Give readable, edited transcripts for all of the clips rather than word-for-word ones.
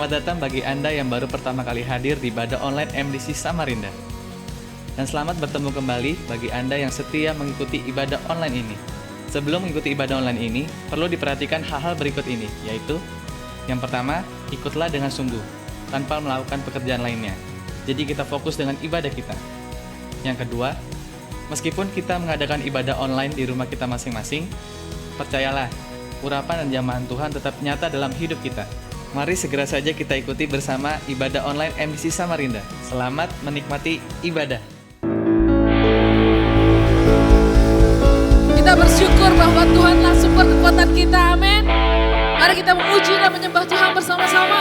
Selamat datang bagi Anda yang baru pertama kali hadir di ibadah online MDC Samarinda. Dan selamat bertemu kembali bagi Anda yang setia mengikuti ibadah online ini. Sebelum mengikuti ibadah online ini, perlu diperhatikan hal-hal berikut ini, yaitu yang pertama, ikutlah dengan sungguh, tanpa melakukan pekerjaan lainnya. Jadi kita fokus dengan ibadah kita. Yang kedua, meskipun kita mengadakan ibadah online di rumah kita masing-masing, percayalah, urapan dan jamahan Tuhan tetap nyata dalam hidup kita. Mari segera saja kita ikuti bersama ibadah online MDC Samarinda. Selamat menikmati ibadah. Kita bersyukur bahwa Tuhanlah sumber kekuatan kita, amin. Mari kita memuji dan menyembah Tuhan bersama-sama.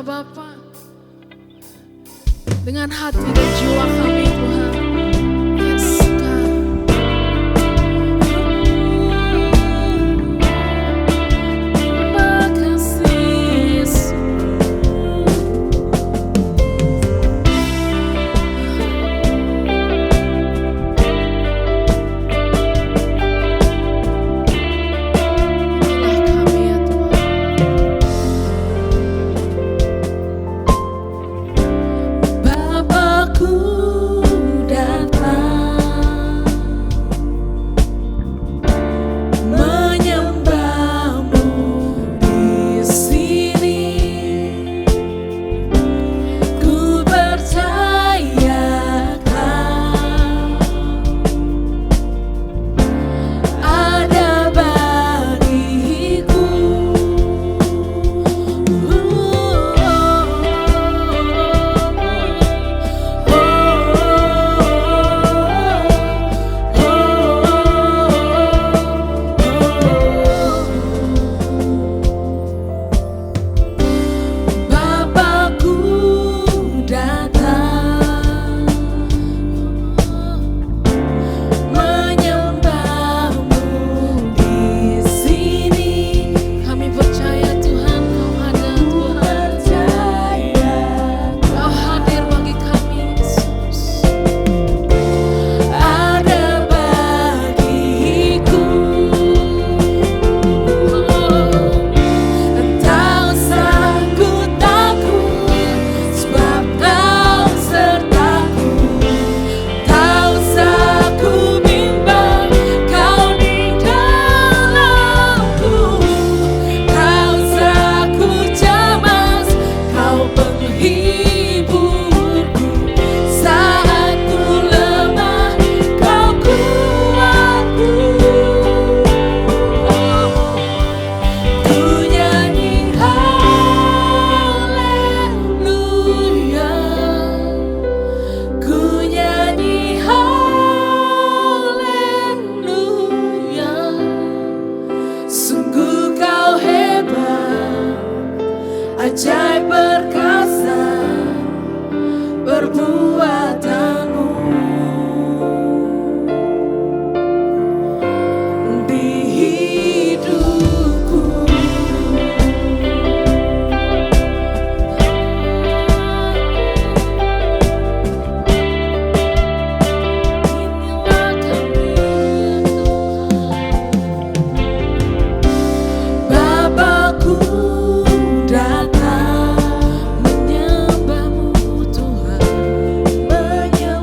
Bapa penghiburku. Saat ku lemah, Kau kuatku. Ku nyanyi haleluya, ku nyanyi haleluya. Sungguh Kau hebat, ajaib perkasa perbuatanmu di hidupku. Inilah kami ya Tuhan. Bapakku datang menyembahmu Tuhan, menyembahmu.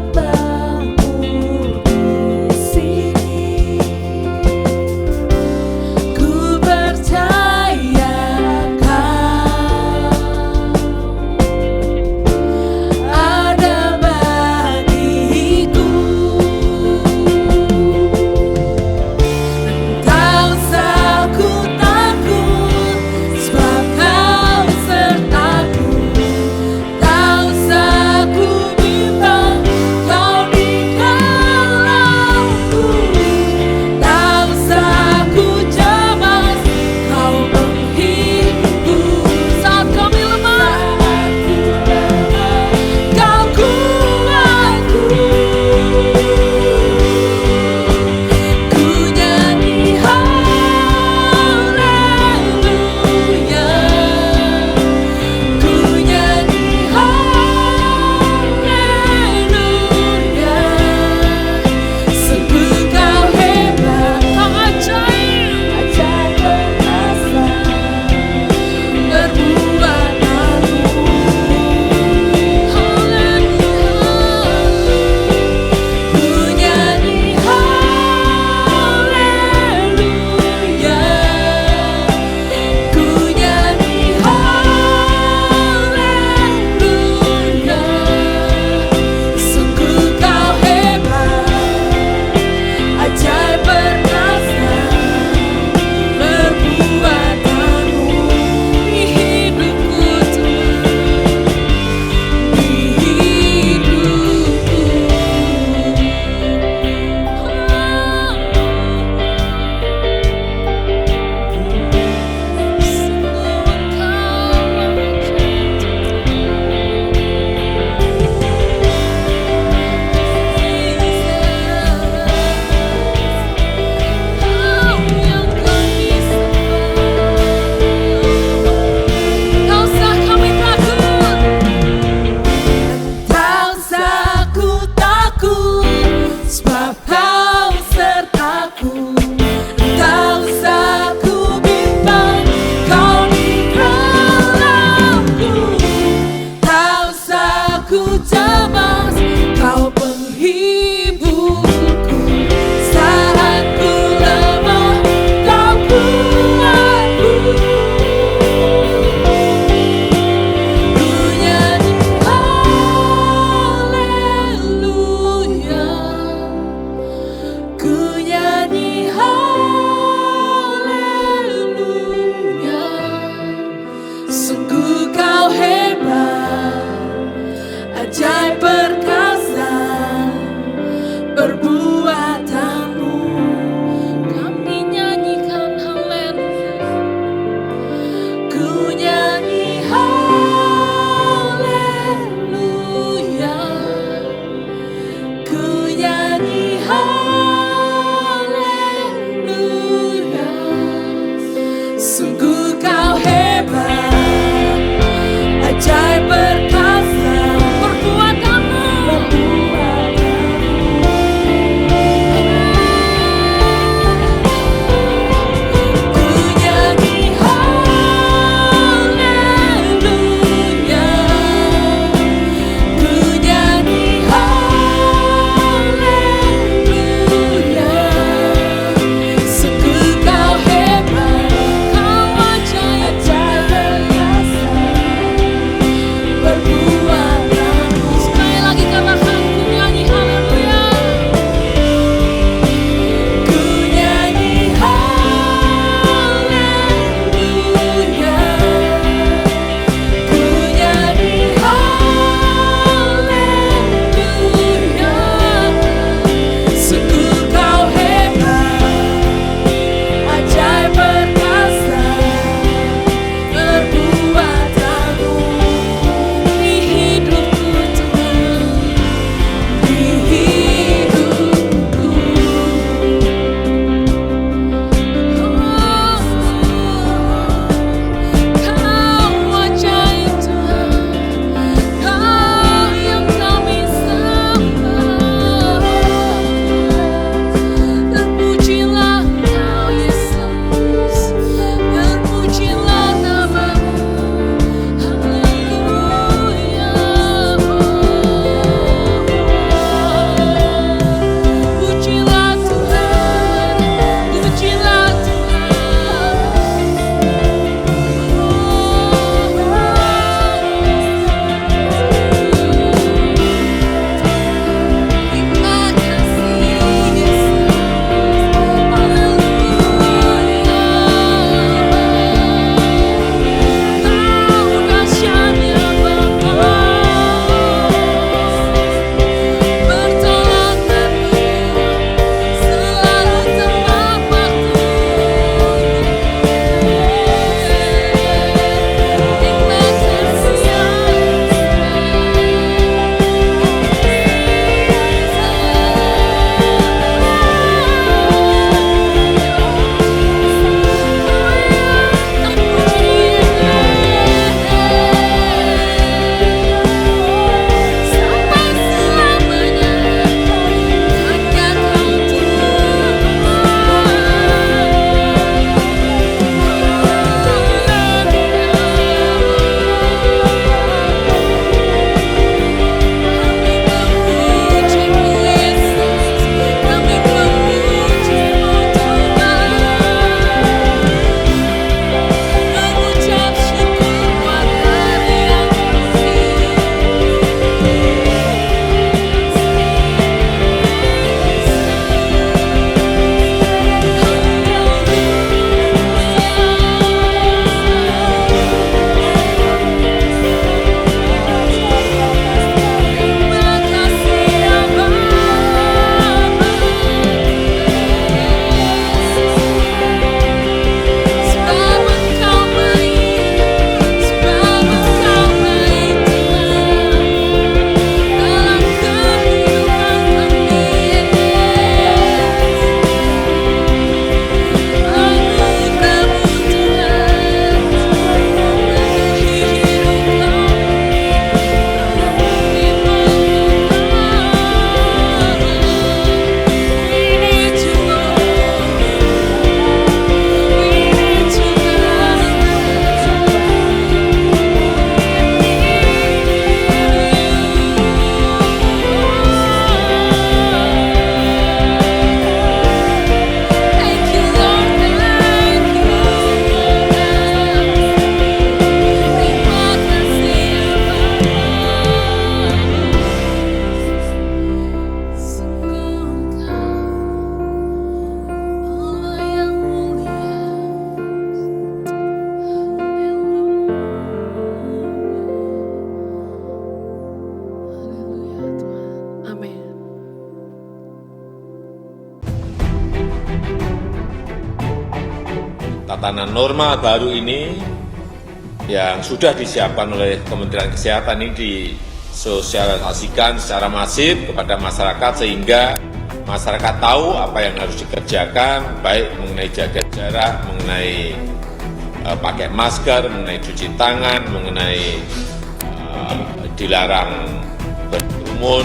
tatanan norma baru ini yang sudah disiapkan oleh Kementerian Kesehatan ini disosialisasikan secara masif kepada masyarakat sehingga masyarakat tahu apa yang harus dikerjakan, baik mengenai jaga jarak, mengenai pakai masker, mengenai cuci tangan, mengenai dilarang berkerumun.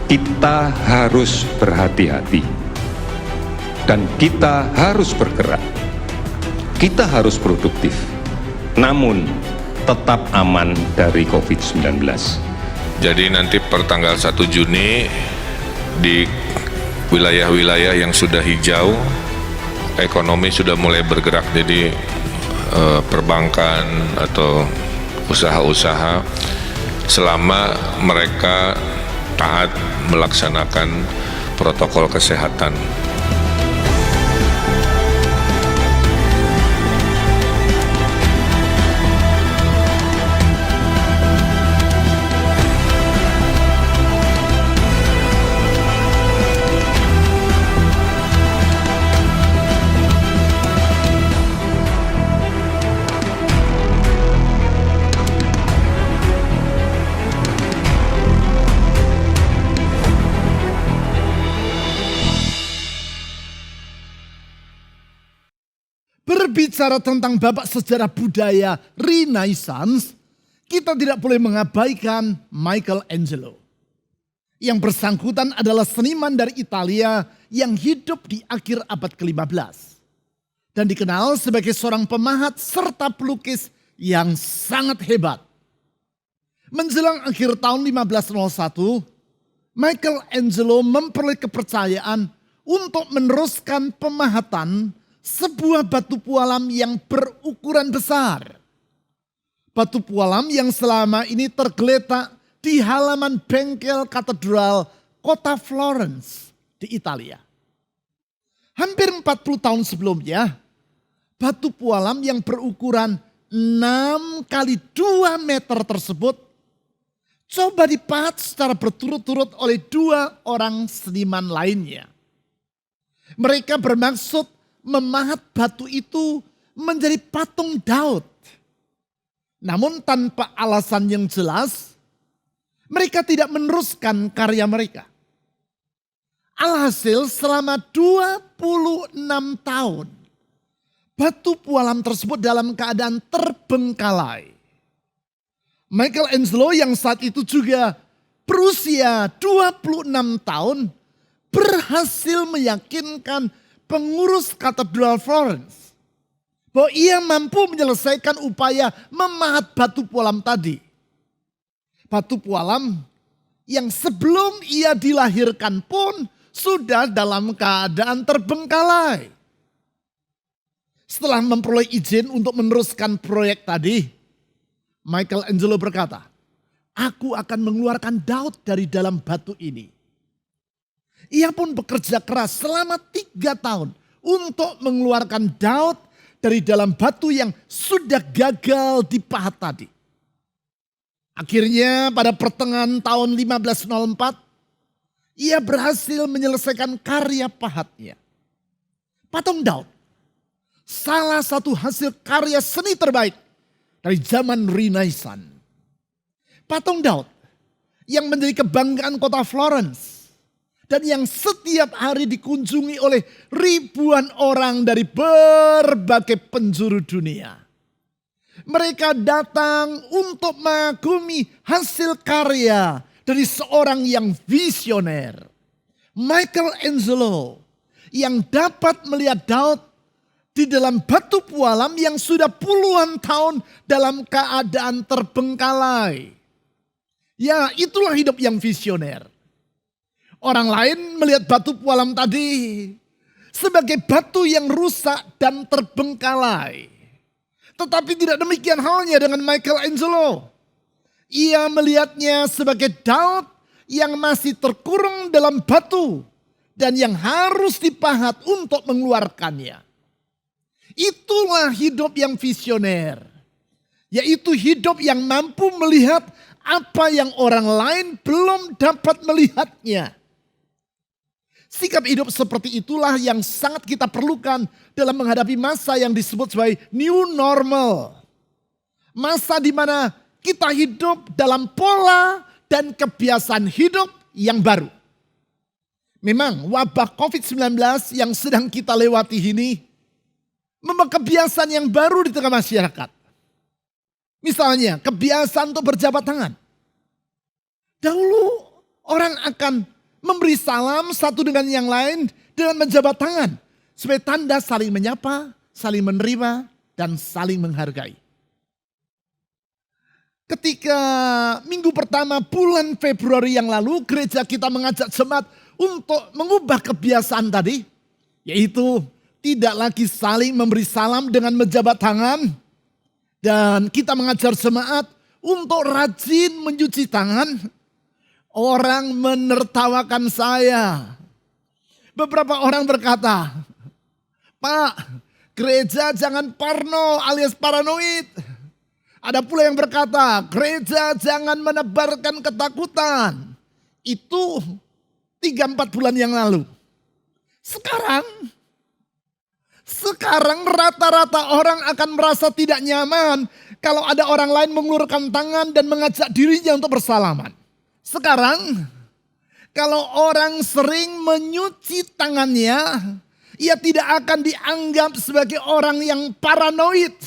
Kita harus berhati-hati dan kita harus bergerak. Kita harus produktif, namun tetap aman dari COVID-19. Jadi nanti per tanggal 1 Juni di wilayah-wilayah yang sudah hijau, ekonomi sudah mulai bergerak. Jadi perbankan atau usaha-usaha selama mereka taat melaksanakan protokol kesehatan. Berbicara tentang babak sejarah budaya Renaissance, kita tidak boleh mengabaikan Michelangelo. Yang bersangkutan adalah seniman dari Italia yang hidup di akhir abad ke-15. Dan dikenal sebagai seorang pemahat serta pelukis yang sangat hebat. Menjelang akhir tahun 1501, Michelangelo memperoleh kepercayaan untuk meneruskan pemahatan sebuah batu pualam yang berukuran besar. Batu pualam yang selama ini tergeletak di halaman bengkel katedral kota Florence di Italia. Hampir 40 tahun sebelumnya, batu pualam yang berukuran 6 kali 2 meter tersebut coba dipahat secara berturut-turut oleh 2 orang seniman lainnya. Mereka bermaksud memahat batu itu menjadi patung Daud. Namun tanpa alasan yang jelas, mereka tidak meneruskan karya mereka. Alhasil selama 26 tahun, batu pualam tersebut dalam keadaan terbengkalai. Michelangelo yang saat itu juga berusia 26 tahun berhasil meyakinkan pengurus katedral Florence bahwa ia mampu menyelesaikan upaya memahat batu pualam tadi. Batu pualam yang sebelum ia dilahirkan pun sudah dalam keadaan terbengkalai. Setelah memperoleh izin untuk meneruskan proyek tadi, Michelangelo berkata, "Aku akan mengeluarkan Daud dari dalam batu ini." Ia pun bekerja keras selama 3 tahun untuk mengeluarkan Daud dari dalam batu yang sudah gagal dipahat tadi. Akhirnya pada pertengahan tahun 1504, ia berhasil menyelesaikan karya pahatnya. Patung Daud, salah satu hasil karya seni terbaik dari zaman Renaissance. Patung Daud yang menjadi kebanggaan kota Florence dan yang setiap hari dikunjungi oleh ribuan orang dari berbagai penjuru dunia. Mereka datang untuk mengagumi hasil karya dari seorang yang visioner, Michelangelo, yang dapat melihat Daud di dalam batu pualam yang sudah puluhan tahun dalam keadaan terbengkalai. Ya, itulah hidup yang visioner. Orang lain melihat batu pualam tadi sebagai batu yang rusak dan terbengkalai. Tetapi tidak demikian halnya dengan Michelangelo. Ia melihatnya sebagai Daud yang masih terkurung dalam batu dan yang harus dipahat untuk mengeluarkannya. Itulah hidup yang visioner. Yaitu hidup yang mampu melihat apa yang orang lain belum dapat melihatnya. Sikap hidup seperti itulah yang sangat kita perlukan dalam menghadapi masa yang disebut sebagai new normal. Masa di mana kita hidup dalam pola dan kebiasaan hidup yang baru. Memang wabah COVID-19 yang sedang kita lewati ini memang kebiasaan yang baru di tengah masyarakat. Misalnya kebiasaan untuk berjabat tangan. Dahulu orang akan memberi salam satu dengan yang lain dengan menjabat tangan. Sebagai tanda saling menyapa, saling menerima, dan saling menghargai. Ketika minggu pertama bulan Februari yang lalu, gereja kita mengajak jemaat untuk mengubah kebiasaan tadi. Yaitu tidak lagi saling memberi salam dengan menjabat tangan. Dan kita mengajar jemaat untuk rajin mencuci tangan. Orang menertawakan saya. Beberapa orang berkata, "Pak, gereja jangan parno alias paranoid." Ada pula yang berkata, "Gereja jangan menebarkan ketakutan." Itu 3-4 bulan yang lalu. Sekarang rata-rata orang akan merasa tidak nyaman kalau ada orang lain mengulurkan tangan dan mengajak dirinya untuk bersalaman. Sekarang, kalau orang sering menyuci tangannya, ia tidak akan dianggap sebagai orang yang paranoid.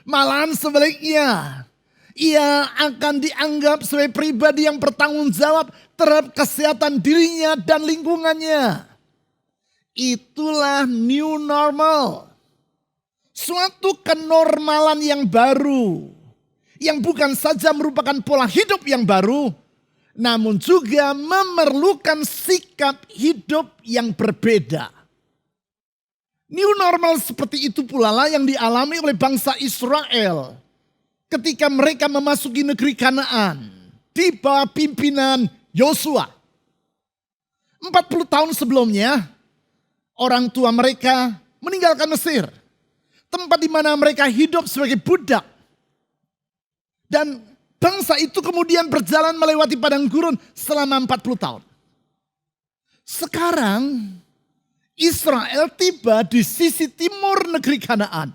Malahan sebaliknya, ia akan dianggap sebagai pribadi yang bertanggung jawab terhadap kesehatan dirinya dan lingkungannya. Itulah new normal. Suatu kenormalan yang baru, yang bukan saja merupakan pola hidup yang baru, namun juga memerlukan sikap hidup yang berbeda. New normal seperti itu pula lah yang dialami oleh bangsa Israel ketika mereka memasuki negeri Kanaan di bawah pimpinan Yosua. 40 tahun sebelumnya, orang tua mereka meninggalkan Mesir, tempat di mana mereka hidup sebagai budak. Dan bangsa itu kemudian berjalan melewati padang gurun selama 40 tahun. Sekarang Israel tiba di sisi timur negeri Kanaan.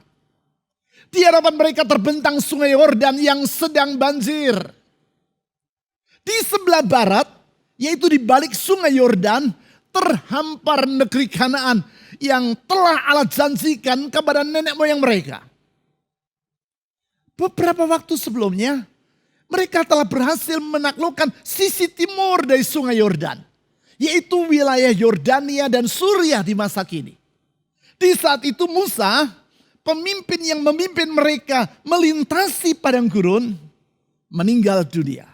Di hadapan mereka terbentang sungai Yordan yang sedang banjir. Di sebelah barat, yaitu di balik sungai Yordan, terhampar negeri Kanaan yang telah Allah janjikan kepada nenek moyang mereka. Beberapa waktu sebelumnya, mereka telah berhasil menaklukkan sisi timur dari sungai Yordan, yaitu wilayah Yordania dan Suriah di masa kini. Di saat itu Musa, pemimpin yang memimpin mereka melintasi padang gurun, meninggal dunia.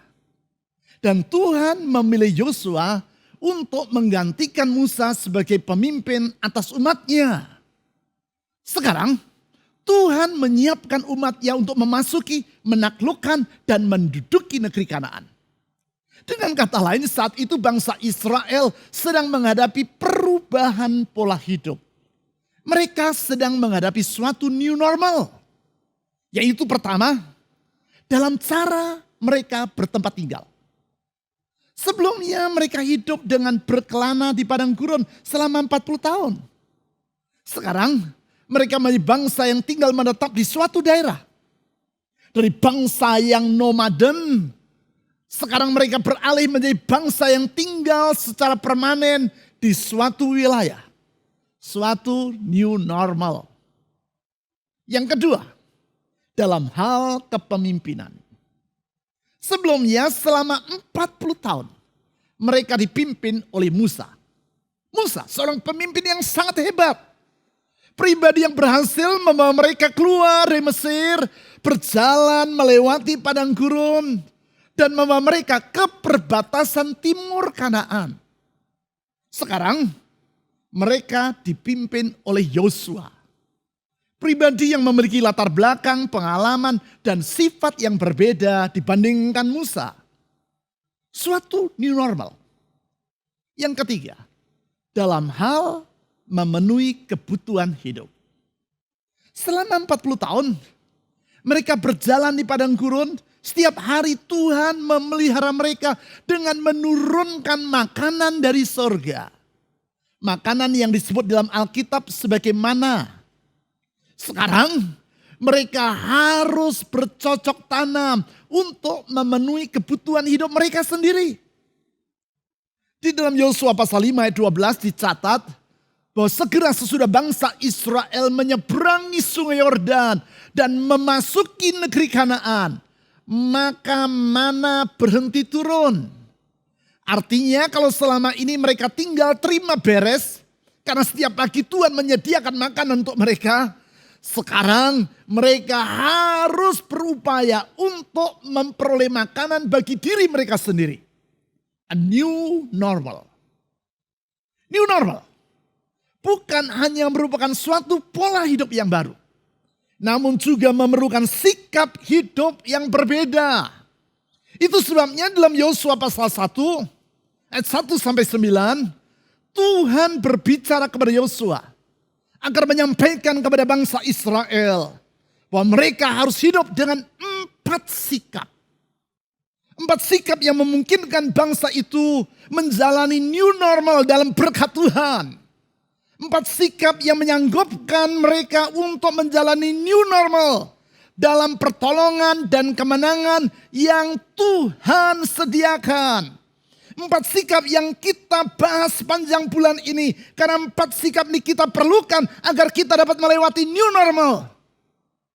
Dan Tuhan memilih Yosua untuk menggantikan Musa sebagai pemimpin atas umatnya. Sekarang Tuhan menyiapkan umatnya untuk memasuki, menaklukkan, dan menduduki negeri Kanaan. Dengan kata lain, saat itu bangsa Israel sedang menghadapi perubahan pola hidup. Mereka sedang menghadapi suatu new normal. Yaitu pertama, dalam cara mereka bertempat tinggal. Sebelumnya mereka hidup dengan berkelana di padang gurun selama 40 tahun. Sekarang mereka menjadi bangsa yang tinggal menetap di suatu daerah. Dari bangsa yang nomaden, sekarang mereka beralih menjadi bangsa yang tinggal secara permanen di suatu wilayah. Suatu new normal. Yang kedua, dalam hal kepemimpinan. Sebelumnya selama 40 tahun mereka dipimpin oleh Musa. Musa seorang pemimpin yang sangat hebat. Pribadi yang berhasil membawa mereka keluar dari Mesir, berjalan melewati padang gurun, dan membawa mereka ke perbatasan timur Kanaan. Sekarang mereka dipimpin oleh Yosua. Pribadi yang memiliki latar belakang, pengalaman, dan sifat yang berbeda dibandingkan Musa. Suatu new normal. Yang ketiga, dalam hal memenuhi kebutuhan hidup. Selama 40 tahun, mereka berjalan di padang gurun. Setiap hari Tuhan memelihara mereka dengan menurunkan makanan dari sorga. Makanan yang disebut dalam Alkitab sebagai mana. Sekarang mereka harus bercocok tanam untuk memenuhi kebutuhan hidup mereka sendiri. Di dalam Yosua pasal 5 ayat 12 dicatat bahwa segera sesudah bangsa Israel menyeberangi sungai Yordan dan memasuki negeri Kanaan, maka mana berhenti turun. Artinya kalau selama ini mereka tinggal terima beres, karena setiap pagi Tuhan menyediakan makanan untuk mereka, sekarang mereka harus berupaya untuk memperoleh makanan bagi diri mereka sendiri. A new normal. New normal. Bukan hanya merupakan suatu pola hidup yang baru, namun juga memerlukan sikap hidup yang berbeda. Itu sebabnya dalam Yosua pasal 1 ayat 1 sampai 9 Tuhan berbicara kepada Yosua agar menyampaikan kepada bangsa Israel bahwa mereka harus hidup dengan 4 sikap. 4 sikap yang memungkinkan bangsa itu menjalani new normal dalam berkat Tuhan. 4 sikap yang menyanggupkan mereka untuk menjalani new normal dalam pertolongan dan kemenangan yang Tuhan sediakan. 4 sikap yang kita bahas sepanjang bulan ini. Karena 4 sikap ini kita perlukan agar kita dapat melewati new normal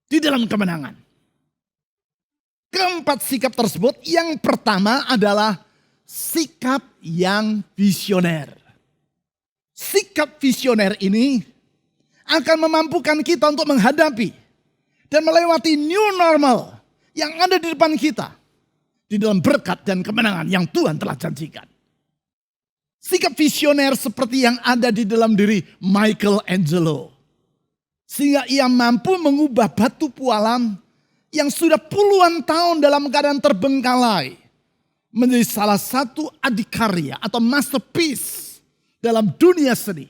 di dalam kemenangan. Keempat sikap tersebut, yang pertama adalah sikap yang visioner. Sikap visioner ini akan memampukan kita untuk menghadapi dan melewati new normal yang ada di depan kita di dalam berkat dan kemenangan yang Tuhan telah janjikan. Sikap visioner seperti yang ada di dalam diri Michelangelo, sehingga ia mampu mengubah batu pualam yang sudah puluhan tahun dalam keadaan terbengkalai menjadi salah satu adikarya atau masterpiece dalam dunia seni,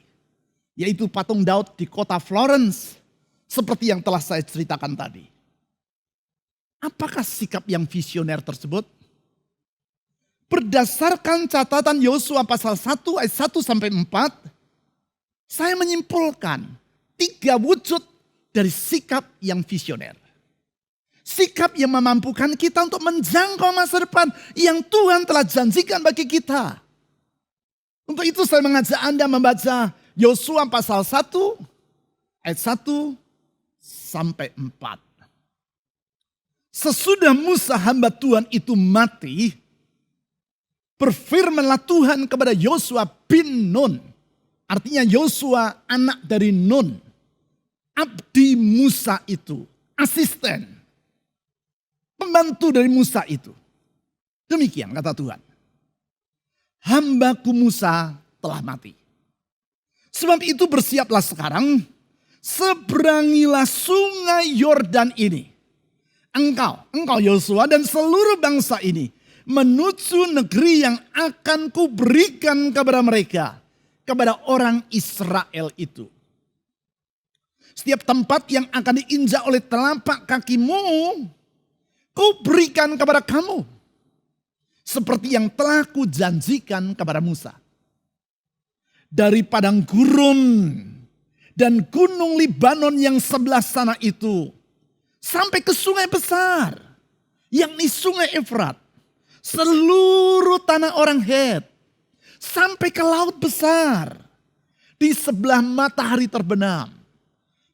yaitu patung Daud di kota Florence, seperti yang telah saya ceritakan tadi. Apakah sikap yang visioner tersebut? Berdasarkan catatan Yosua pasal 1 ayat 1 sampai 4, saya menyimpulkan 3 wujud dari sikap yang visioner. Sikap yang memampukan kita untuk menjangkau masa depan yang Tuhan telah janjikan bagi kita. Untuk itu saya mengajak Anda membaca Yosua pasal 1 ayat 1 sampai 4. Sesudah Musa hamba Tuhan itu mati, berfirmanlah Tuhan kepada Yosua bin Nun. Artinya Yosua anak dari Nun. Abdi Musa itu, asisten, pembantu dari Musa itu. Demikian kata Tuhan. Hambaku Musa telah mati. Sebab itu bersiaplah sekarang, seberangilah sungai Yordan ini. Engkau Yosua dan seluruh bangsa ini menuju negeri yang akan kuberikan kepada mereka, kepada orang Israel itu. Setiap tempat yang akan diinjak oleh telapak kakimu, kuberikan kepada kamu, seperti yang telah kujanjikan kepada Musa. Dari padang gurun dan gunung Libanon yang sebelah sana itu, sampai ke sungai besar, yakni sungai Efrat, seluruh tanah orang Het, sampai ke laut besar, di sebelah matahari terbenam.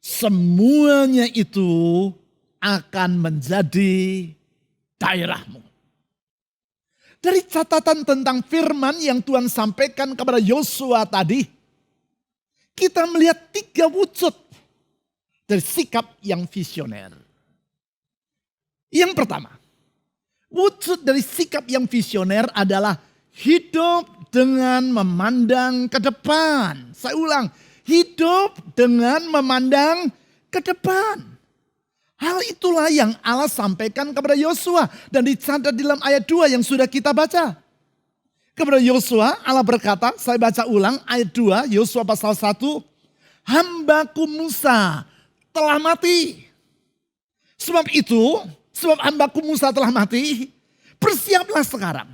Semuanya itu akan menjadi daerahmu. Dari catatan tentang firman yang Tuhan sampaikan kepada Yosua tadi, kita melihat 3 wujud dari sikap yang visioner. Yang pertama, wujud dari sikap yang visioner adalah hidup dengan memandang ke depan. Saya ulang, hidup dengan memandang ke depan. Hal itulah yang Allah sampaikan kepada Yosua dan dicatat dalam ayat 2 yang sudah kita baca. Kepada Yosua Allah berkata, saya baca ulang ayat 2 Yosua pasal 1, hambaku Musa telah mati. Sebab hambaku Musa telah mati, bersiaplah sekarang.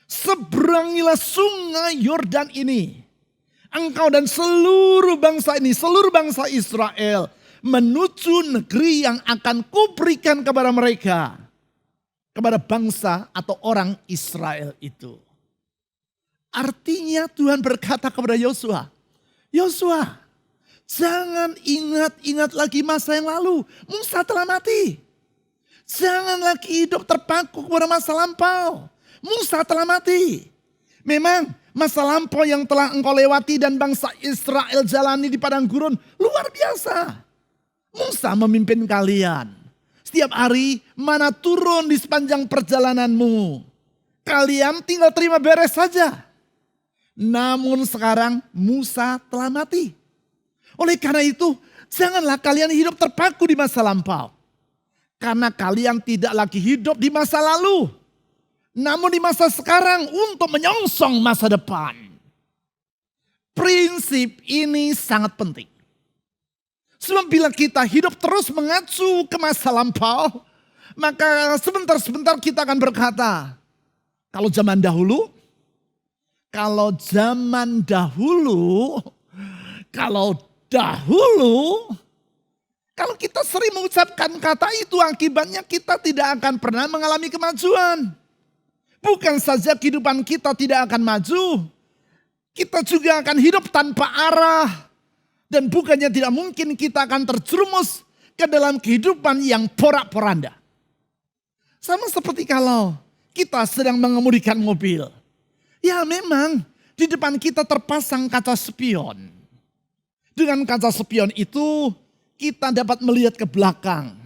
Seberangilah sungai Yordan ini. engkau dan seluruh bangsa ini, seluruh bangsa Israel menuju negeri yang akan kuberikan kepada mereka. Kepada bangsa atau orang Israel itu. Artinya Tuhan berkata kepada Yosua, Yosua, jangan ingat-ingat lagi masa yang lalu. Musa telah mati. Jangan lagi hidup terpaku kepada masa lampau. Musa telah mati. Memang masa lampau yang telah engkau lewati dan bangsa Israel jalani di padang gurun luar biasa. Musa memimpin kalian. Setiap hari mana turun di sepanjang perjalananmu. Kalian tinggal terima beres saja. Namun sekarang Musa telah mati. Oleh karena itu janganlah kalian hidup terpaku di masa lampau. Karena kalian tidak lagi hidup di masa lalu. Namun di masa sekarang untuk menyongsong masa depan. Prinsip ini sangat penting. Sebab bila kita hidup terus mengacu ke masa lampau, maka sebentar-sebentar kita akan berkata, kalau zaman dahulu, kalau kita sering mengucapkan kata itu, akibatnya kita tidak akan pernah mengalami kemajuan. Bukan saja kehidupan kita tidak akan maju, kita juga akan hidup tanpa arah. Dan bukannya tidak mungkin kita akan terjerumus ke dalam kehidupan yang porak-poranda. Sama seperti kalau kita sedang mengemudikan mobil. Ya memang di depan kita terpasang kaca spion. Dengan kaca spion itu kita dapat melihat ke belakang.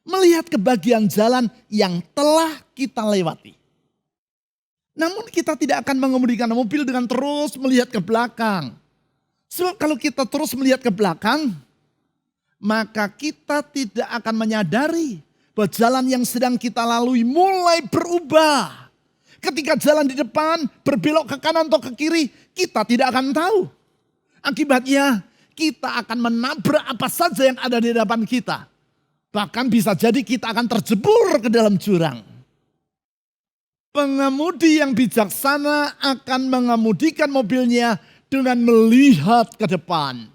Melihat ke bagian jalan yang telah kita lewati. Namun kita tidak akan mengemudikan mobil dengan terus melihat ke belakang. Sebab kalau kita terus melihat ke belakang, maka kita tidak akan menyadari bahwa jalan yang sedang kita lalui mulai berubah. Ketika jalan di depan berbelok ke kanan atau ke kiri, kita tidak akan tahu. Akibatnya kita akan menabrak apa saja yang ada di depan kita. Bahkan bisa jadi kita akan terjebur ke dalam jurang. Pengemudi yang bijaksana akan mengemudikan mobilnya dengan melihat ke depan.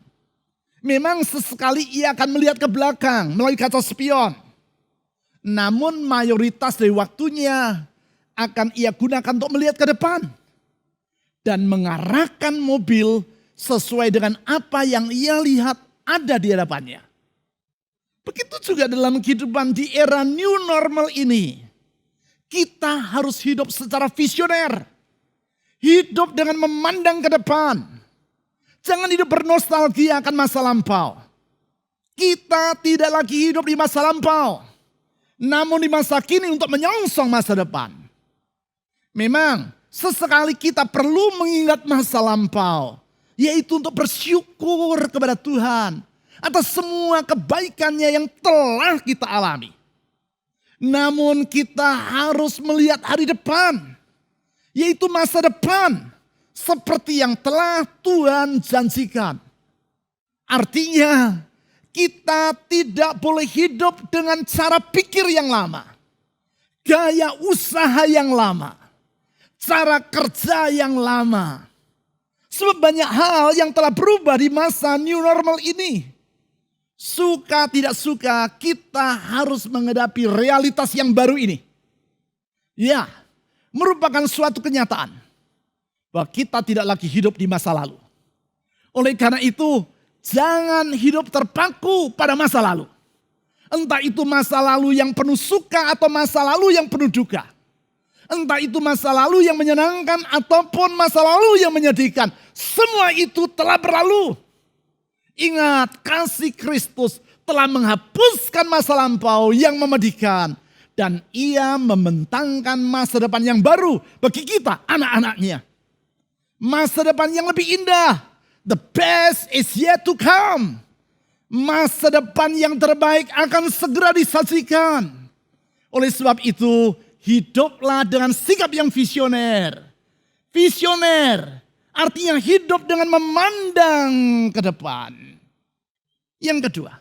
Memang sesekali ia akan melihat ke belakang melalui kaca spion. Namun mayoritas dari waktunya akan ia gunakan untuk melihat ke depan. Dan mengarahkan mobil sesuai dengan apa yang ia lihat ada di hadapannya. Begitu juga dalam kehidupan di era new normal ini. Kita harus hidup secara visioner. Hidup dengan memandang ke depan. Jangan hidup bernostalgia akan masa lampau. Kita tidak lagi hidup di masa lampau. Namun di masa kini untuk menyongsong masa depan. Memang sesekali kita perlu mengingat masa lampau. Yaitu untuk bersyukur kepada Tuhan. Atas semua kebaikannya yang telah kita alami. Namun kita harus melihat hari depan. Yaitu masa depan seperti yang telah Tuhan janjikan. Artinya kita tidak boleh hidup dengan cara pikir yang lama. Gaya usaha yang lama. Cara kerja yang lama. Sebab banyak hal yang telah berubah di masa new normal ini. Suka tidak suka kita harus menghadapi realitas yang baru ini. Ya. Merupakan suatu kenyataan bahwa kita tidak lagi hidup di masa lalu. Oleh karena itu, jangan hidup terpaku pada masa lalu. Entah itu masa lalu yang penuh suka atau masa lalu yang penuh duka. Entah itu masa lalu yang menyenangkan ataupun masa lalu yang menyedihkan. Semua itu telah berlalu. Ingat, kasih Kristus telah menghapuskan masa lampau yang memedihkan. Dan ia membentangkan masa depan yang baru bagi kita, anak-anaknya. Masa depan yang lebih indah. The best is yet to come. Masa depan yang terbaik akan segera disajikan. Oleh sebab itu, hiduplah dengan sikap yang visioner. Visioner artinya hidup dengan memandang ke depan. Yang kedua,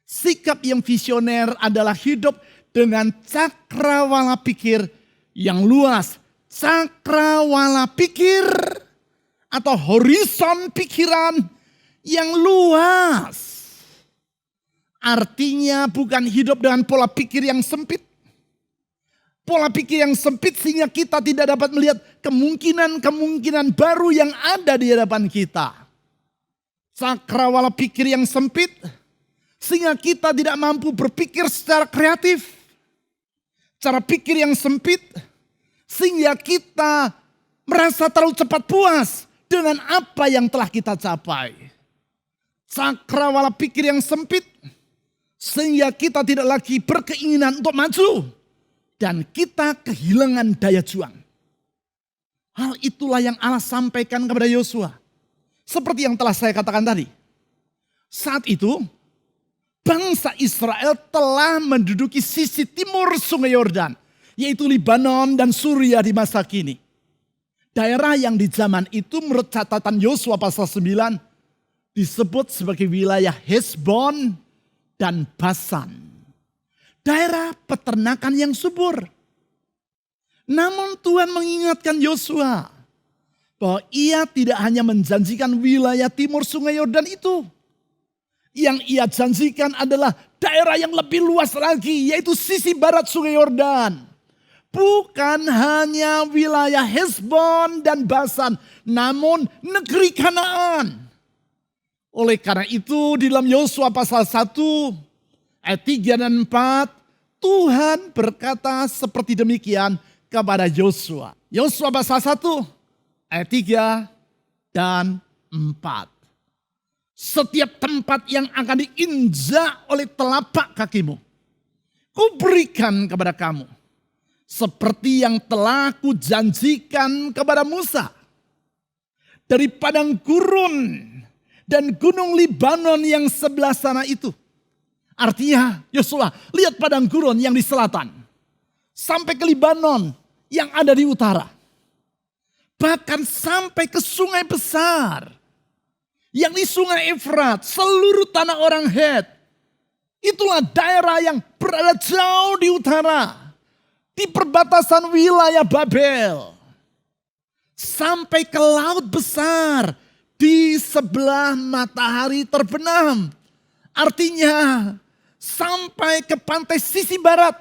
sikap yang visioner adalah hidup dengan cakrawala pikir yang luas. Cakrawala pikir atau horizon pikiran yang luas. Artinya bukan hidup dengan pola pikir yang sempit. Pola pikir yang sempit sehingga kita tidak dapat melihat kemungkinan-kemungkinan baru yang ada di hadapan kita. Cakrawala pikir yang sempit sehingga kita tidak mampu berpikir secara kreatif. Cara pikir yang sempit sehingga kita merasa terlalu cepat puas dengan apa yang telah kita capai. Cakrawala pikir yang sempit sehingga kita tidak lagi berkeinginan untuk maju dan kita kehilangan daya juang. Hal itulah yang Allah sampaikan kepada Yosua. Seperti yang telah saya katakan tadi. Saat itu bangsa Israel telah menduduki sisi timur Sungai Yordan, yaitu Libanon dan Suria di masa kini. Daerah yang di zaman itu menurut catatan Yosua pasal 9 disebut sebagai wilayah Hesbon dan Basan. Daerah peternakan yang subur. Namun Tuhan mengingatkan Yosua bahwa ia tidak hanya menjanjikan wilayah timur Sungai Yordan itu. Yang ia janjikan adalah daerah yang lebih luas lagi, yaitu sisi barat Sungai Yordan. Bukan hanya wilayah Hesbon dan Basan, namun negeri Kanaan. Oleh karena itu di dalam Yosua pasal 1 ayat 3 dan 4 Tuhan berkata seperti demikian kepada Yosua. Yosua pasal 1 ayat 3 dan 4. Setiap tempat yang akan diinjak oleh telapak kakimu, kuberikan kepada kamu. Seperti yang telah kujanjikan kepada Musa. Dari padang gurun dan gunung Libanon yang sebelah sana itu. Artinya Yosua, lihat padang gurun yang di selatan. Sampai ke Libanon yang ada di utara. Bahkan sampai ke sungai besar. Yang di sungai Efrat, seluruh tanah orang Het. Itulah daerah yang berada jauh di utara. Di perbatasan wilayah Babel. Sampai ke laut besar. Di sebelah matahari terbenam. Artinya sampai ke pantai sisi barat.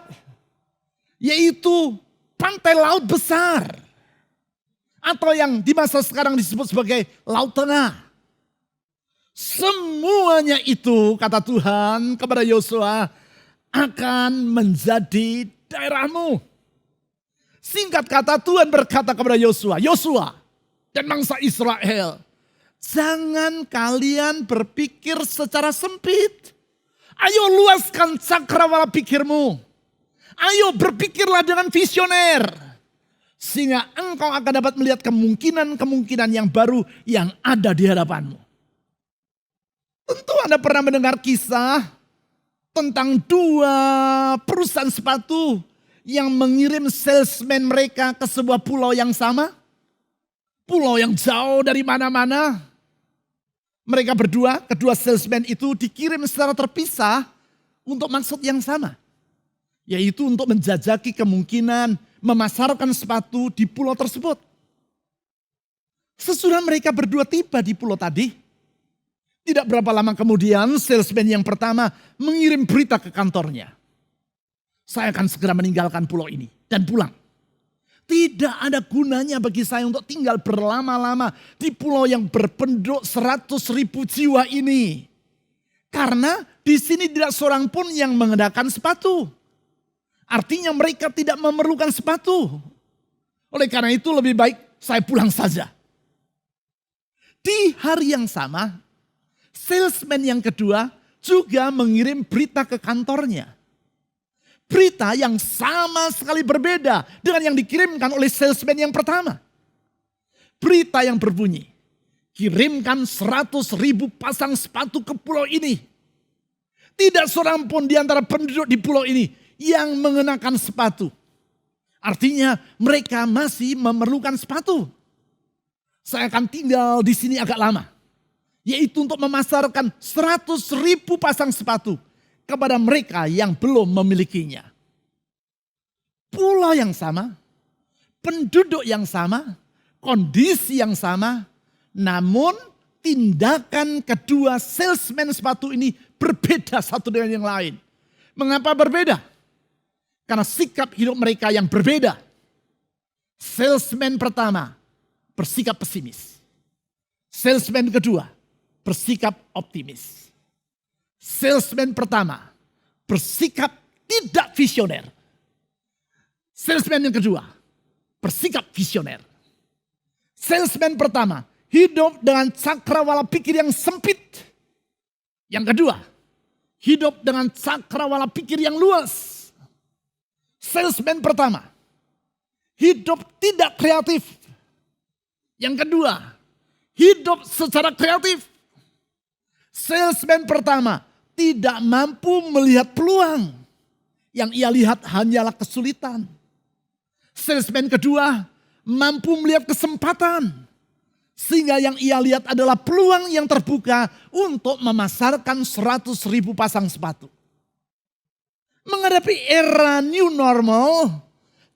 Yaitu pantai laut besar. Atau yang di masa sekarang disebut sebagai laut tengah. Semuanya itu kata Tuhan kepada Yosua akan menjadi daerahmu. Singkat kata Tuhan berkata kepada Yosua, Yosua dan bangsa Israel, jangan kalian berpikir secara sempit. Ayo luaskan cakrawala pikirmu. Ayo berpikirlah dengan visioner. Sehingga engkau akan dapat melihat kemungkinan-kemungkinan yang baru yang ada di hadapanmu. Tentu Anda pernah mendengar kisah tentang dua perusahaan sepatu yang mengirim salesman mereka ke sebuah pulau yang sama. Pulau yang jauh dari mana-mana. Mereka berdua, kedua salesman itu dikirim secara terpisah untuk maksud yang sama. Yaitu untuk menjajaki kemungkinan memasarkan sepatu di pulau tersebut. Sesudah mereka berdua tiba di pulau tadi, tidak berapa lama kemudian salesman yang pertama mengirim berita ke kantornya. Saya akan segera meninggalkan pulau ini dan pulang. Tidak ada gunanya bagi saya untuk tinggal berlama-lama di pulau yang berpenduduk 100.000 jiwa ini. Karena di sini tidak seorang pun yang mengenakan sepatu. Artinya mereka tidak memerlukan sepatu. Oleh karena itu lebih baik saya pulang saja. Di hari yang sama, salesman yang kedua juga mengirim berita ke kantornya. Berita yang sama sekali berbeda dengan yang dikirimkan oleh salesman yang pertama. Berita yang berbunyi, kirimkan 100.000 pasang sepatu ke pulau ini. Tidak seorang pun di antara penduduk di pulau ini yang mengenakan sepatu. Artinya mereka masih memerlukan sepatu. Saya akan tinggal di sini agak lama. Yaitu untuk memasarkan 100.000 pasang sepatu kepada mereka yang belum memilikinya. Pulau yang sama, penduduk yang sama, kondisi yang sama, Namun tindakan kedua salesman sepatu ini berbeda satu dengan yang lain. Mengapa berbeda? Karena sikap hidup mereka yang berbeda. Salesman pertama bersikap pesimis. Salesman kedua bersikap optimis. Salesman pertama bersikap tidak visioner. Salesman yang kedua bersikap visioner. Salesman pertama hidup dengan cakrawala pikir yang sempit. Yang kedua, hidup dengan cakrawala pikir yang luas. Salesman pertama, hidup tidak kreatif. Yang kedua, hidup secara kreatif. Salesman pertama tidak mampu melihat peluang. Yang ia lihat hanyalah kesulitan. Salesman kedua mampu melihat kesempatan. Sehingga yang ia lihat adalah peluang yang terbuka untuk memasarkan 100.000 pasang sepatu. Menghadapi era new normal,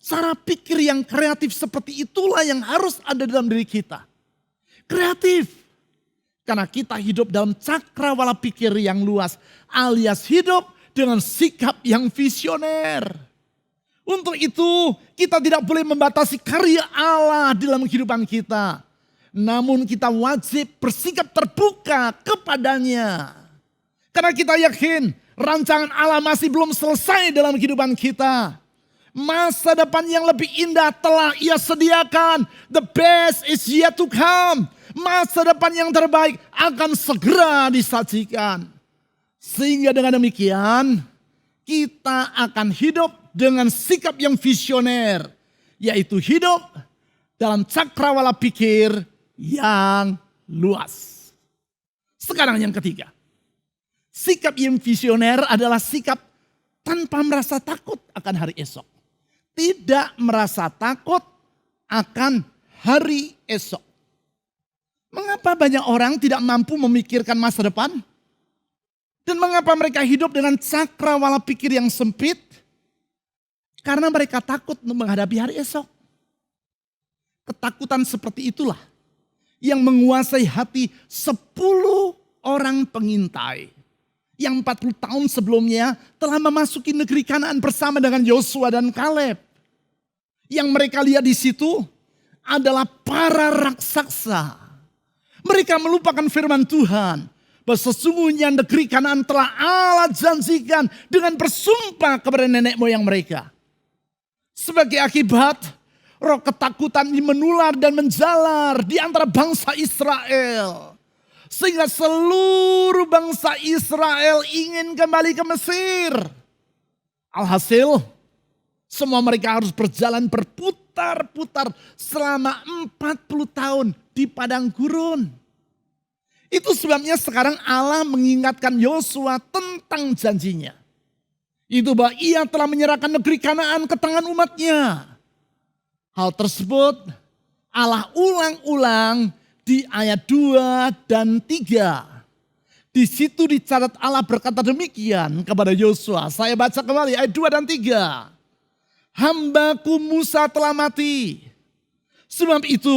cara pikir yang kreatif seperti itulah yang harus ada dalam diri kita. Kreatif. Karena kita hidup dalam cakrawala pikir yang luas, alias hidup dengan sikap yang visioner. Untuk itu kita tidak boleh membatasi karya Allah dalam kehidupan kita. Namun kita wajib bersikap terbuka kepadanya. Karena kita yakin rancangan Allah masih belum selesai dalam kehidupan kita. Masa depan yang lebih indah telah Ia sediakan. The best is yet to come. Masa depan yang terbaik akan segera disajikan. Sehingga dengan demikian kita akan hidup dengan sikap yang visioner. Yaitu hidup dalam cakrawala pikir yang luas. Sekarang yang ketiga. Sikap yang visioner adalah sikap tanpa merasa takut akan hari esok. Tidak merasa takut akan hari esok. Mengapa banyak orang tidak mampu memikirkan masa depan? Dan mengapa mereka hidup dengan cakrawala pikir yang sempit? Karena mereka takut menghadapi hari esok. Ketakutan seperti itulah yang menguasai hati 10 orang pengintai. Yang 40 tahun sebelumnya telah memasuki negeri Kanaan bersama dengan Yosua dan Kaleb. Yang mereka lihat di situ adalah para raksasa. Mereka melupakan firman Tuhan. Bahwa sesungguhnya negeri Kanaan telah Allah janjikan dengan bersumpah kepada nenek moyang mereka. Sebagai akibat, roh ketakutan ini menular dan menjalar di antara bangsa Israel. Sehingga seluruh bangsa Israel ingin kembali ke Mesir. Alhasil, semua mereka harus berjalan berputar-putar selama 40 tahun di padang gurun. Itu sebabnya sekarang Allah mengingatkan Yosua tentang janjinya. Itu bahwa Ia telah menyerahkan negeri Kanaan ke tangan umatnya. Hal tersebut Allah ulang-ulang di ayat 2 dan 3. Di situ dicatat Allah berkata demikian kepada Yosua. Saya baca kembali ayat 2 dan 3. Hambaku Musa telah mati. Sebab itu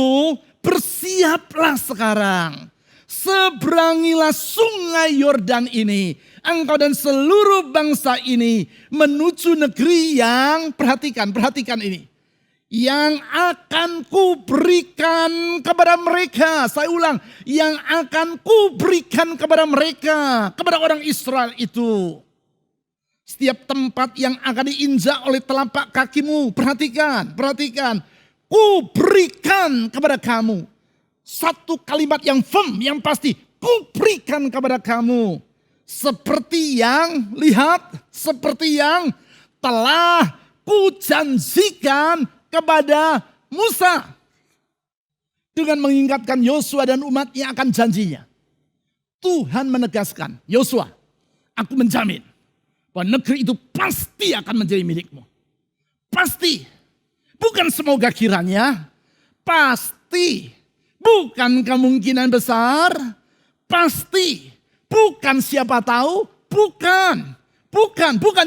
bersiaplah sekarang. Seberangilah sungai Yordan ini. Engkau dan seluruh bangsa ini menuju negeri yang, perhatikan ini. Yang akan kuberikan kepada mereka. Saya ulang, yang akan kuberikan kepada mereka, kepada orang Israel itu. Setiap tempat yang akan diinjak oleh telapak kakimu, perhatikan. Kuberikan kepada kamu. Satu kalimat yang firm, yang pasti. Kuberikan kepada kamu. Seperti yang, lihat, seperti yang telah kujanjikan kepada Musa. Dengan mengingatkan Yosua dan umatnya akan janjinya. Tuhan menegaskan, Yosua, aku menjamin bahwa negeri itu pasti akan menjadi milikmu. Pasti. Bukan semoga kiranya. Pasti. Bukan kemungkinan besar. Pasti. Bukan siapa tahu. Bukan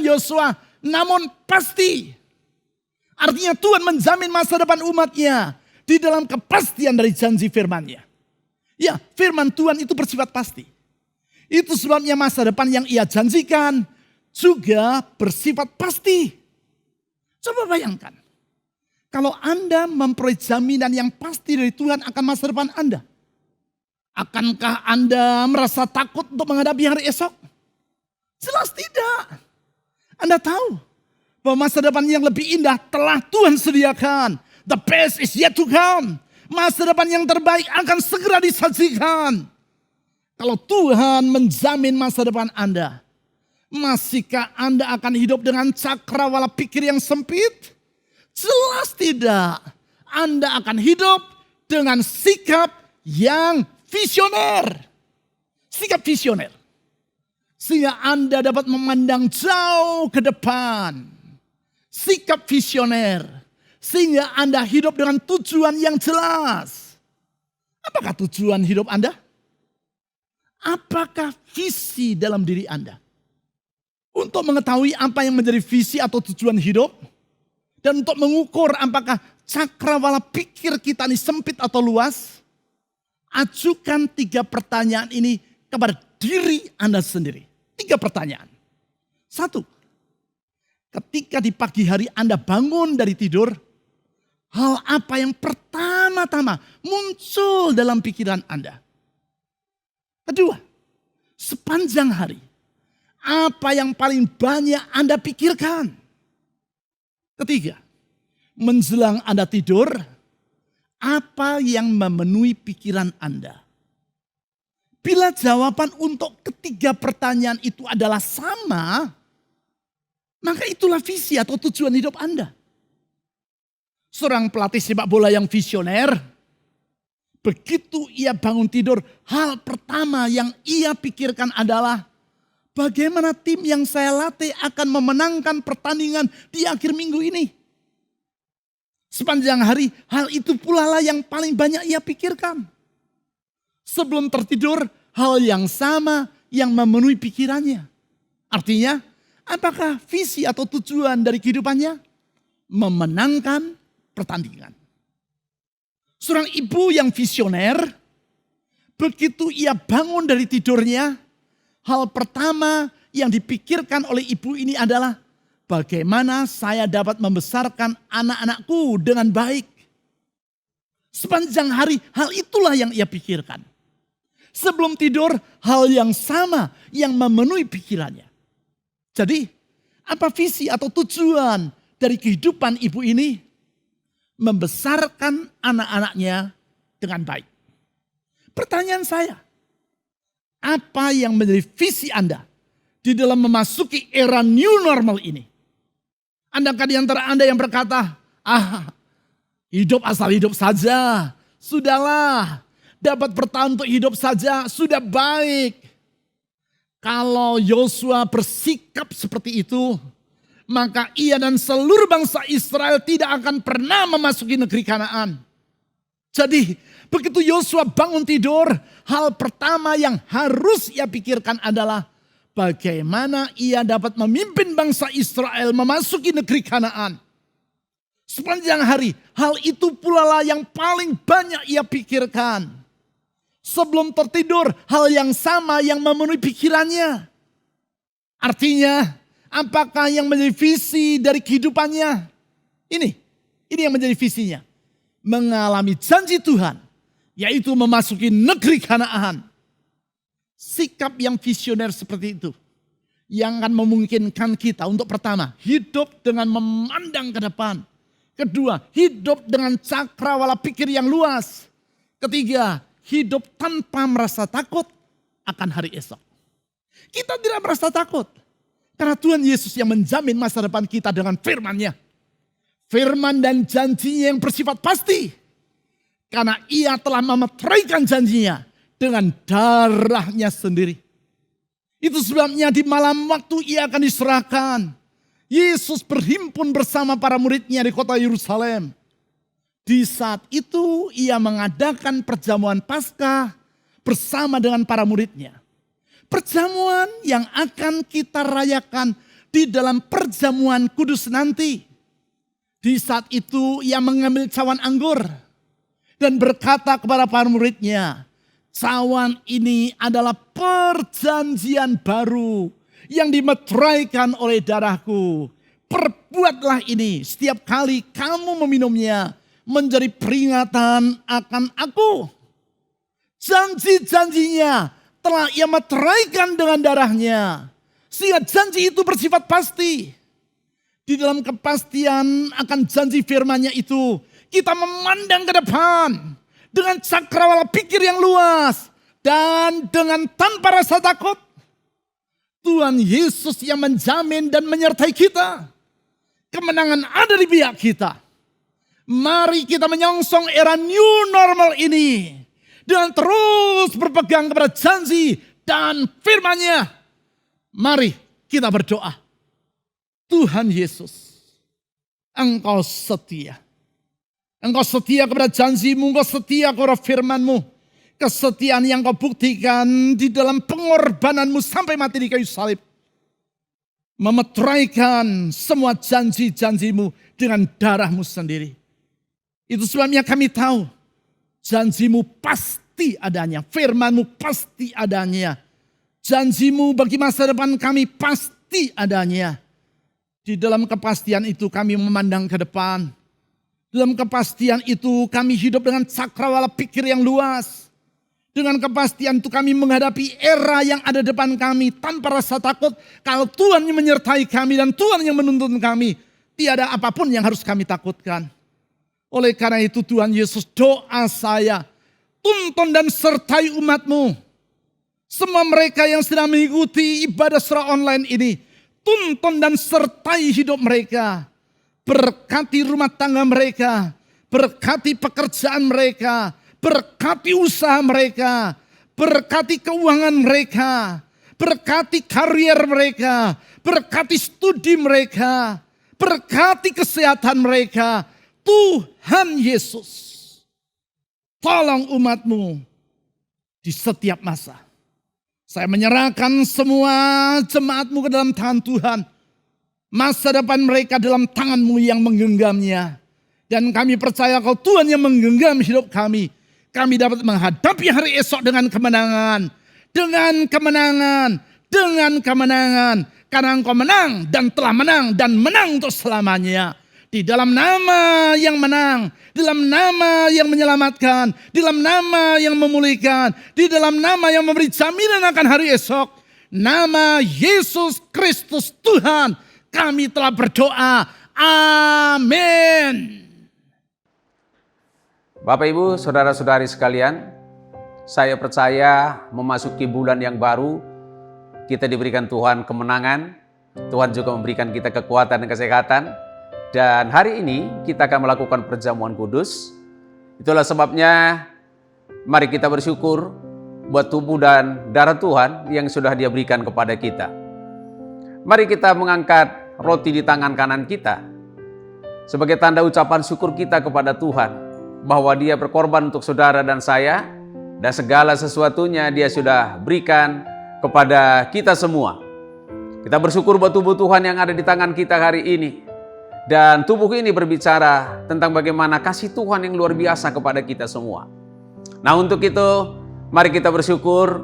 Yosua. Namun pasti. Artinya Tuhan menjamin masa depan umatnya di dalam kepastian dari janji firman-Nya. Ya, firman Tuhan itu bersifat pasti. Itu sebabnya masa depan yang ia janjikan juga bersifat pasti. Coba bayangkan, kalau Anda memperoleh jaminan yang pasti dari Tuhan akan masa depan Anda, akankah Anda merasa takut untuk menghadapi hari esok? Jelas tidak. Anda tahu bahwa masa depan yang lebih indah telah Tuhan sediakan. The best is yet to come. Masa depan yang terbaik akan segera disajikan. Kalau Tuhan menjamin masa depan Anda, masihkah Anda akan hidup dengan cakrawala pikir yang sempit? Jelas tidak. Anda akan hidup dengan sikap yang visioner. Sikap visioner. Sehingga Anda dapat memandang jauh ke depan. Sikap visioner. Sehingga Anda hidup dengan tujuan yang jelas. Apakah tujuan hidup Anda? Apakah visi dalam diri Anda? Untuk mengetahui apa yang menjadi visi atau tujuan hidup. Dan untuk mengukur apakah cakrawala pikir kita ini sempit atau luas. Ajukan 3 pertanyaan ini kepada diri Anda sendiri. 3 pertanyaan. 1. Ketika di pagi hari Anda bangun dari tidur, hal apa yang pertama-tama muncul dalam pikiran Anda? Kedua, sepanjang hari, apa yang paling banyak Anda pikirkan? Ketiga, menjelang Anda tidur, apa yang memenuhi pikiran Anda? Bila jawaban untuk ketiga pertanyaan itu adalah sama, maka itulah visi atau tujuan hidup Anda. Seorang pelatih sepak bola yang visioner, begitu ia bangun tidur, hal pertama yang ia pikirkan adalah bagaimana tim yang saya latih akan memenangkan pertandingan di akhir minggu ini. Sepanjang hari, hal itu pula lah yang paling banyak ia pikirkan. Sebelum tertidur, hal yang sama yang memenuhi pikirannya. Artinya, apakah visi atau tujuan dari kehidupannya? Memenangkan pertandingan. Seorang ibu yang visioner, begitu ia bangun dari tidurnya, hal pertama yang dipikirkan oleh ibu ini adalah bagaimana saya dapat membesarkan anak-anakku dengan baik. Sepanjang hari hal itulah yang ia pikirkan. Sebelum tidur hal yang sama yang memenuhi pikirannya. Jadi apa visi atau tujuan dari kehidupan ibu ini? Membesarkan anak-anaknya dengan baik. Pertanyaan saya, apa yang menjadi visi Anda di dalam memasuki era new normal ini? Adakah di antara Anda yang berkata, hidup asal hidup saja, sudahlah, dapat bertahan untuk hidup saja, sudah baik. Kalau Yosua bersikap seperti itu, maka ia dan seluruh bangsa Israel tidak akan pernah memasuki negeri Kanaan. Jadi begitu Yosua bangun tidur, hal pertama yang harus ia pikirkan adalah bagaimana ia dapat memimpin bangsa Israel memasuki negeri Kanaan. Sepanjang hari, hal itu pula lah yang paling banyak ia pikirkan. Sebelum tertidur, hal yang sama yang memenuhi pikirannya. Artinya, apakah yang menjadi visi dari kehidupannya? Ini yang menjadi visinya. Mengalami janji Tuhan, yaitu memasuki negeri Kanaan. Sikap yang visioner seperti itu, yang akan memungkinkan kita untuk pertama, hidup dengan memandang ke depan. Kedua, hidup dengan cakrawala pikir yang luas. Ketiga, hidup tanpa merasa takut akan hari esok. Kita tidak merasa takut. Karena Tuhan Yesus yang menjamin masa depan kita dengan firman-Nya. Firman dan janjinya yang bersifat pasti. Karena ia telah memeteraikan janjinya dengan darah-Nya sendiri. Itu sebabnya di malam waktu ia akan diserahkan. Yesus berhimpun bersama para murid-Nya di kota Yerusalem. Di saat itu ia mengadakan perjamuan Paskah bersama dengan para murid-Nya. Perjamuan yang akan kita rayakan di dalam perjamuan kudus nanti. Di saat itu ia mengambil cawan anggur dan berkata kepada para murid-Nya, Cawan ini adalah perjanjian baru yang dimeteraikan oleh darahku. Perbuatlah ini setiap kali kamu meminumnya menjadi peringatan akan aku. Janji-janjinya telah ia meteraikan dengan darahnya. Sehingga janji itu bersifat pasti. Di dalam kepastian akan janji firman-Nya itu, kita memandang ke depan dengan cakrawala pikir yang luas dan dengan tanpa rasa takut. Tuhan Yesus yang menjamin dan menyertai kita. Kemenangan ada di pihak kita. Mari kita menyongsong era new normal ini dengan terus berpegang kepada janji dan firman-Nya. Mari kita berdoa. Tuhan Yesus, Engkau setia. Engkau setia kepada janji-Mu, Engkau setia kepada firman-Mu. Kesetiaan yang Kau buktikan di dalam pengorbanan-Mu sampai mati di kayu salib. Memeteraikan semua janji-janji-Mu dengan darah-Mu sendiri. Itu sebabnya kami tahu janji-Mu pasti adanya, firman-Mu pasti adanya. Janji-Mu bagi masa depan kami pasti adanya. Di dalam kepastian itu kami memandang ke depan. Dalam kepastian itu kami hidup dengan cakrawala pikir yang luas. Dengan kepastian itu kami menghadapi era yang ada depan kami tanpa rasa takut. Kalau Tuhan yang menyertai kami dan Tuhan yang menuntun kami, tiada apapun yang harus kami takutkan. Oleh karena itu Tuhan Yesus, doa saya, tuntun dan sertai umat-Mu. Semua mereka yang sedang mengikuti ibadah secara online ini, tuntun dan sertai hidup mereka. Berkati rumah tangga mereka, berkati pekerjaan mereka, berkati usaha mereka, berkati keuangan mereka, berkati karier mereka, berkati studi mereka, berkati kesehatan mereka. Tuhan Yesus, tolong umat-Mu di setiap masa. Saya menyerahkan semua jemaat-Mu ke dalam tangan Tuhan. Masa depan mereka dalam tangan-Mu yang menggenggamnya. Dan kami percaya Kau Tuhan yang menggenggam hidup kami. Kami dapat menghadapi hari esok dengan kemenangan. Dengan kemenangan. Dengan kemenangan. Karena Engkau menang dan telah menang dan menang untuk selamanya. Di dalam nama yang menang, di dalam nama yang menyelamatkan, di dalam nama yang memulihkan, di dalam nama yang memberi jaminan akan hari esok. Nama Yesus Kristus Tuhan, kami telah berdoa. Amin. Bapak Ibu, saudara-saudari sekalian, saya percaya memasuki bulan yang baru, kita diberikan Tuhan kemenangan, Tuhan juga memberikan kita kekuatan dan kesehatan, dan hari ini kita akan melakukan perjamuan kudus. Itulah sebabnya mari kita bersyukur buat tubuh dan darah Tuhan yang sudah Dia berikan kepada kita. Mari kita mengangkat roti di tangan kanan kita sebagai tanda ucapan syukur kita kepada Tuhan bahwa Dia berkorban untuk saudara dan saya, dan segala sesuatunya Dia sudah berikan kepada kita semua. Kita bersyukur buat tubuh Tuhan yang ada di tangan kita hari ini. Dan tubuh ini berbicara tentang bagaimana kasih Tuhan yang luar biasa kepada kita semua. Nah, untuk itu mari kita bersyukur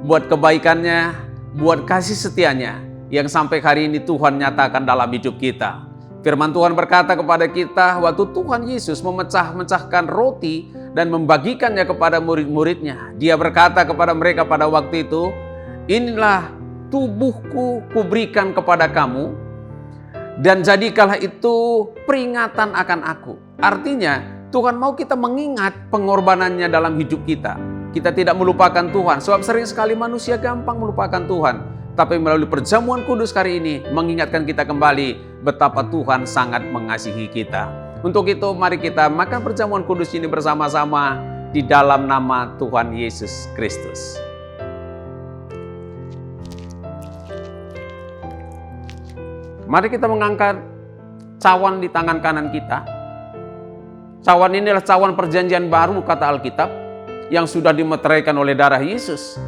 buat kebaikannya, buat kasih setianya yang sampai hari ini Tuhan nyatakan dalam hidup kita. Firman Tuhan berkata kepada kita waktu Tuhan Yesus memecah-mecahkan roti dan membagikannya kepada murid-muridnya. Dia berkata kepada mereka pada waktu itu, inilah tubuhku kuberikan kepada kamu, dan jadikanlah itu peringatan akan aku. Artinya Tuhan mau kita mengingat pengorbanannya dalam hidup kita. Kita tidak melupakan Tuhan, sebab sering sekali manusia gampang melupakan Tuhan. Tapi melalui perjamuan kudus hari ini mengingatkan kita kembali betapa Tuhan sangat mengasihi kita. Untuk itu mari kita makan perjamuan kudus ini bersama-sama di dalam nama Tuhan Yesus Kristus. Mari kita mengangkat cawan di tangan kanan kita. Cawan ini adalah cawan perjanjian baru kata Alkitab yang sudah dimeteraikan oleh darah Yesus.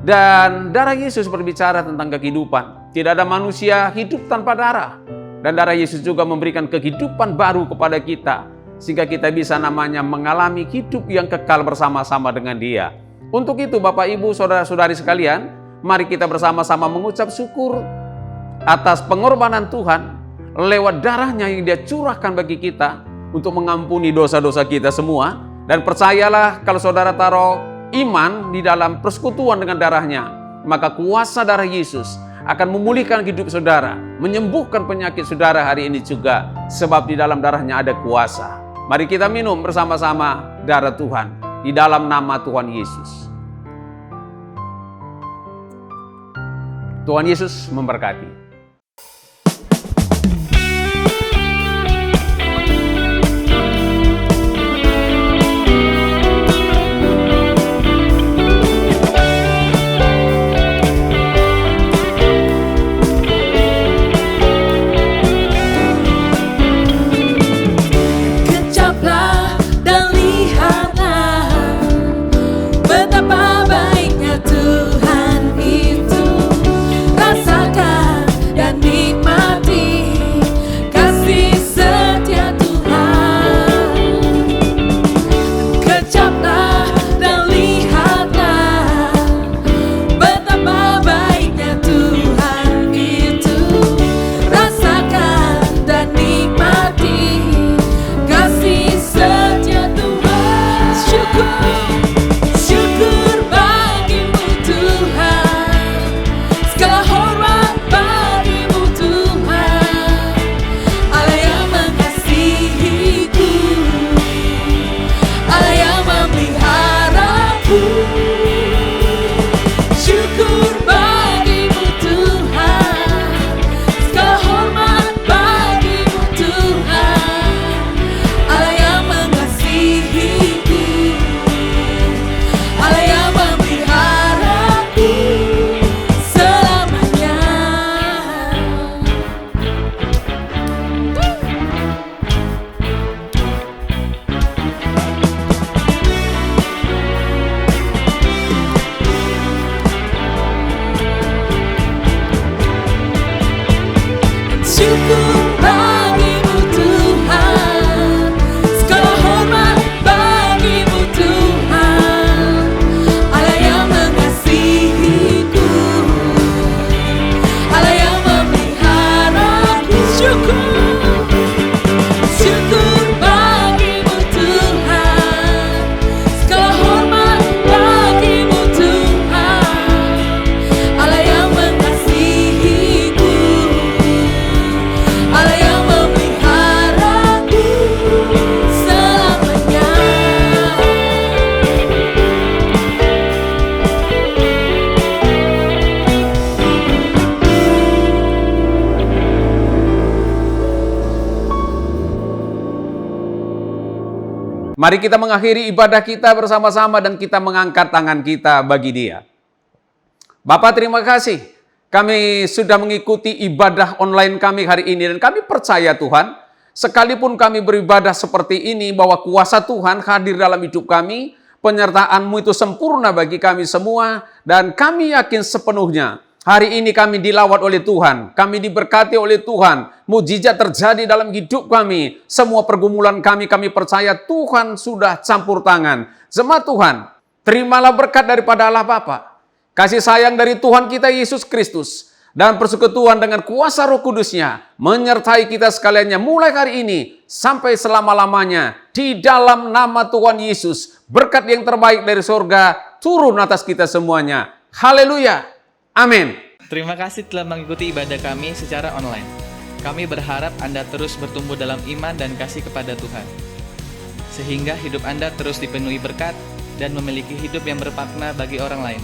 Dan darah Yesus berbicara tentang kehidupan. Tidak ada manusia hidup tanpa darah. Dan darah Yesus juga memberikan kehidupan baru kepada kita. Sehingga kita bisa namanya mengalami hidup yang kekal bersama-sama dengan Dia. Untuk itu Bapak Ibu Saudara-saudari sekalian, mari kita bersama-sama mengucap syukur atas pengorbanan Tuhan lewat darahnya yang Dia curahkan bagi kita untuk mengampuni dosa-dosa kita semua. Dan percayalah, kalau saudara taruh iman di dalam persekutuan dengan darahnya, maka kuasa darah Yesus akan memulihkan hidup saudara, menyembuhkan penyakit saudara hari ini juga, sebab di dalam darahnya ada kuasa. Mari kita minum bersama-sama darah Tuhan di dalam nama Tuhan Yesus. Tuhan Yesus memberkati. Mari kita mengakhiri ibadah kita bersama-sama dan kita mengangkat tangan kita bagi Dia. Bapak, terima kasih. Kami sudah mengikuti ibadah online kami hari ini dan kami percaya Tuhan, sekalipun kami beribadah seperti ini, bahwa kuasa Tuhan hadir dalam hidup kami, penyertaan-Mu itu sempurna bagi kami semua, dan kami yakin sepenuhnya hari ini kami dilawat oleh Tuhan, kami diberkati oleh Tuhan, mukjizat terjadi dalam hidup kami, semua pergumulan kami percaya Tuhan sudah campur tangan. Jemaat Tuhan, terimalah berkat daripada Allah Bapa, kasih sayang dari Tuhan kita Yesus Kristus, dan persekutuan dengan kuasa Roh Kudus-Nya menyertai kita sekaliannya mulai hari ini sampai selama-lamanya. Di dalam nama Tuhan Yesus, berkat yang terbaik dari surga turun atas kita semuanya. Haleluya. Amin. Terima kasih telah mengikuti ibadah kami secara online. Kami berharap Anda terus bertumbuh dalam iman dan kasih kepada Tuhan, sehingga hidup Anda terus dipenuhi berkat dan memiliki hidup yang bermakna bagi orang lain.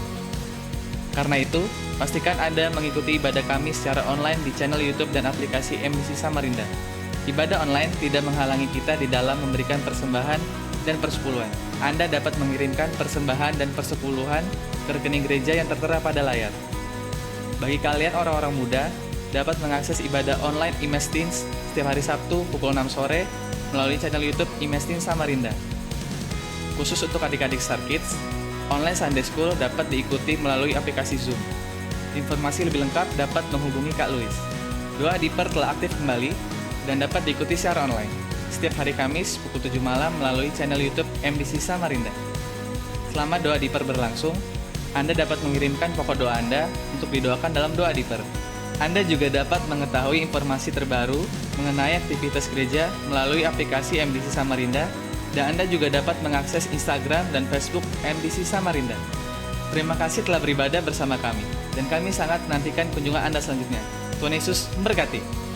Karena itu, pastikan Anda mengikuti ibadah kami secara online di channel YouTube dan aplikasi MDC Samarinda. Ibadah online tidak menghalangi kita di dalam memberikan persembahan dan persepuluhan. Anda dapat mengirimkan persembahan dan persepuluhan ke rekening gereja yang tertera pada layar. Bagi kalian orang-orang muda, dapat mengakses ibadah online IMES Teens setiap hari Sabtu pukul 6 sore melalui channel YouTube IMES Teens Samarinda. Khusus untuk adik-adik Star Kids, online Sunday School dapat diikuti melalui aplikasi Zoom. Informasi lebih lengkap dapat menghubungi Kak Louis. Doa Diper telah aktif kembali dan dapat diikuti secara online setiap hari Kamis pukul 7 malam melalui channel YouTube MDC Samarinda. selama doa diper berlangsung, Anda dapat mengirimkan pokok doa Anda untuk didoakan dalam doa diper. Anda juga dapat mengetahui informasi terbaru mengenai aktivitas gereja melalui aplikasi MDC Samarinda, dan Anda juga dapat mengakses Instagram dan Facebook MDC Samarinda. Terima kasih telah beribadah bersama kami, dan kami sangat menantikan kunjungan Anda selanjutnya. Tuhan Yesus memberkati.